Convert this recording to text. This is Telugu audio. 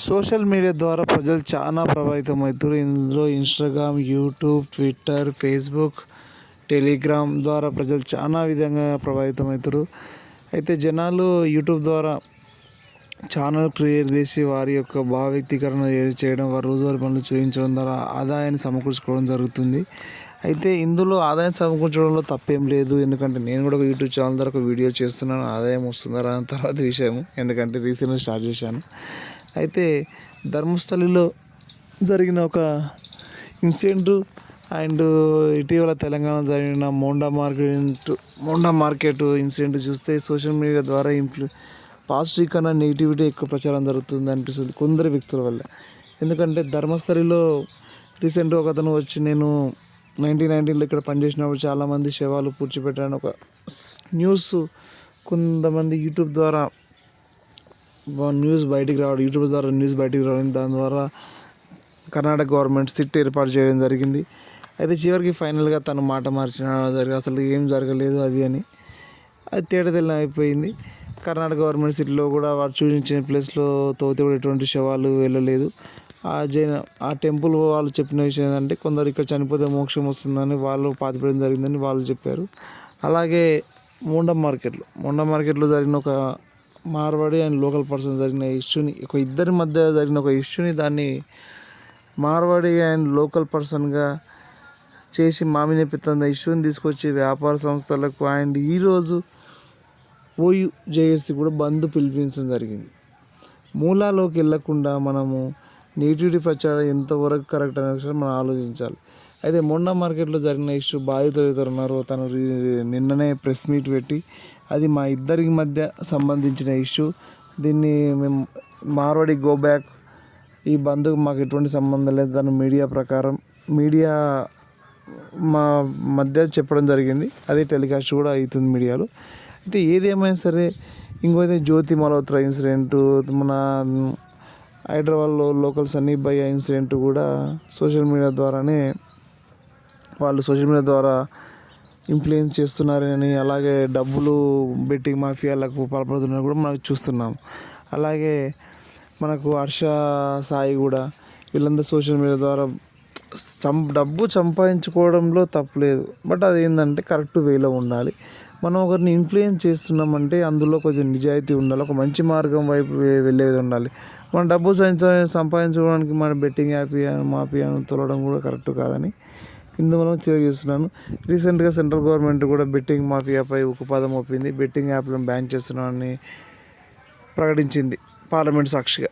సోషల్ మీడియా ద్వారా ప్రజలు చాలా ప్రభావితం అవుతారు. ఇందులో Instagram, YouTube, Twitter, Facebook, Telegram ద్వారా ప్రజలు చాలా విధంగా ప్రభావితం అవుతారు. అయితే జనాలు యూట్యూబ్ ద్వారా ఛానల్ క్రియేట్ చేసి వారి యొక్క భావ వ్యక్తీకరణ చేయడం, వారి రోజువారీ పనులు చూపించడం ద్వారా ఆదాయాన్ని సమకూర్చుకోవడం జరుగుతుంది. అయితే ఇందులో ఆదాయం సమకూర్చడంలో తప్పేం లేదు. ఎందుకంటే నేను కూడా ఒక యూట్యూబ్ ఛానల్ ద్వారా ఒక వీడియో చేస్తున్నాను. ఆదాయం వస్తుందా రాని తర్వాత విషయం. ఎందుకంటే రీసెంట్గా స్టార్ట్ చేశాను. అయితే ధర్మస్థలిలో జరిగిన ఒక ఇన్సిడెంట్ అండ్ ఇటీవల తెలంగాణ జరిగిన మోండా మార్కెట్ ఇన్సిడెంట్ చూస్తే సోషల్ మీడియా ద్వారా పాజిటివ్ కన్నా నెగిటివిటీ ఎక్కువ ప్రచారం జరుగుతుంది అనిపిస్తుంది కొందరు వ్యక్తుల వల్ల. ఎందుకంటే ధర్మస్థలిలో రీసెంట్గా ఒక అతను వచ్చి, నేను 1919లో ఇక్కడ పనిచేసినప్పుడు చాలామంది శవాలు పూడ్చిపెట్టాలని ఒక న్యూస్ కొంతమంది యూట్యూబ్ ద్వారా న్యూస్ బయటికి రావడం, దాని ద్వారా కర్ణాటక గవర్నమెంట్ సిట్ ఏర్పాటు చేయడం జరిగింది. అయితే చివరికి ఫైనల్గా తను మాట మార్చిన అసలు ఏం జరగలేదు అది అని అది తేటతెల్లం అయిపోయింది. కర్ణాటక గవర్నమెంట్ సిట్లో కూడా వారు చూపించిన ప్లేస్లో తోతే కూడా ఎటువంటి శవాలు వెళ్ళలేదు. ఆ టెంపుల్ వాళ్ళు చెప్పిన విషయం ఏంటంటే, కొందరు ఇక్కడ చనిపోతే మోక్షం వస్తుందని వాళ్ళు పాతిపెట్టడం జరిగిందని వాళ్ళు చెప్పారు. అలాగే మోండా మార్కెట్లో జరిగిన ఒక మార్వాడి అండ్ లోకల్ పర్సన్ జరిగిన ఇష్యూని, ఇద్దరి మధ్య జరిగిన ఒక ఇష్యూని దాన్ని మార్వాడి అండ్ లోకల్ పర్సన్గా చేసి మామినే పెత్తంద ఇష్యూని తీసుకొచ్చి వ్యాపార సంస్థలకు అండ్ ఈరోజు OUJSC కూడా బంద్ పిలిపించడం జరిగింది. మూలాలోకి వెళ్ళకుండా మనము నెగిటివిటీ ప్రచారం ఎంతవరకు కరెక్ట్ అనే విషయం మనం ఆలోచించాలి. అయితే మోండా మార్కెట్లో జరిగిన ఇష్యూ బాధితులు ఉన్నారు. తను నిన్ననే ప్రెస్ మీట్ పెట్టి అది మా ఇద్దరికి మధ్య సంబంధించిన ఇష్యూ, దీన్ని మేము మార్వాడి గో బ్యాక్, ఈ బంద్కు మాకు ఎటువంటి సంబంధం లేదు, తను మీడియా మా మధ్య చెప్పడం జరిగింది. అది టెలికాస్ట్ కూడా అవుతుంది మీడియాలో. అయితే ఏదేమైనా సరే, ఇంకోటి జ్యోతి మల్హోత్రా ఇన్సిడెంటు, మన హైదరాబాద్లో లోకల్ సన్నీ భయ్య ఇన్సిడెంట్ కూడా సోషల్ మీడియా ద్వారా ఇన్ఫ్లుయెన్స్ చేస్తున్నారని, అలాగే డబ్బులు బెట్టింగ్ మాఫియాలకు పాల్పడుతున్నారని కూడా మనం చూస్తున్నాం. అలాగే మనకు హర్ష సాయి కూడా వీళ్ళందరూ సోషల్ మీడియా ద్వారా డబ్బు సంపాదించుకోవడంలో తప్పులేదు. బట్ అది ఏంటంటే కరెక్ట్ వేలో ఉండాలి. మనం ఒకరిని ఇన్ఫ్లుయెన్స్ చేస్తున్నామంటే అందులో కొంచెం నిజాయితీ ఉండాలి, ఒక మంచి మార్గం వైపు వెళ్ళేది ఉండాలి. మన డబ్బు సంపాదించుకోవడానికి మన బెట్టింగ్ మాఫియాను తొలడం కూడా కరెక్ట్ కాదని ఇందువల్ల తెలియజేస్తున్నాను. రీసెంట్గా సెంట్రల్ గవర్నమెంట్ కూడా బెట్టింగ్ మాఫియాపై ఉక్కుపాదం మోపింది. బెట్టింగ్ యాప్లను బ్యాన్ చేస్తున్నామని ప్రకటించింది పార్లమెంట్ సాక్షిగా.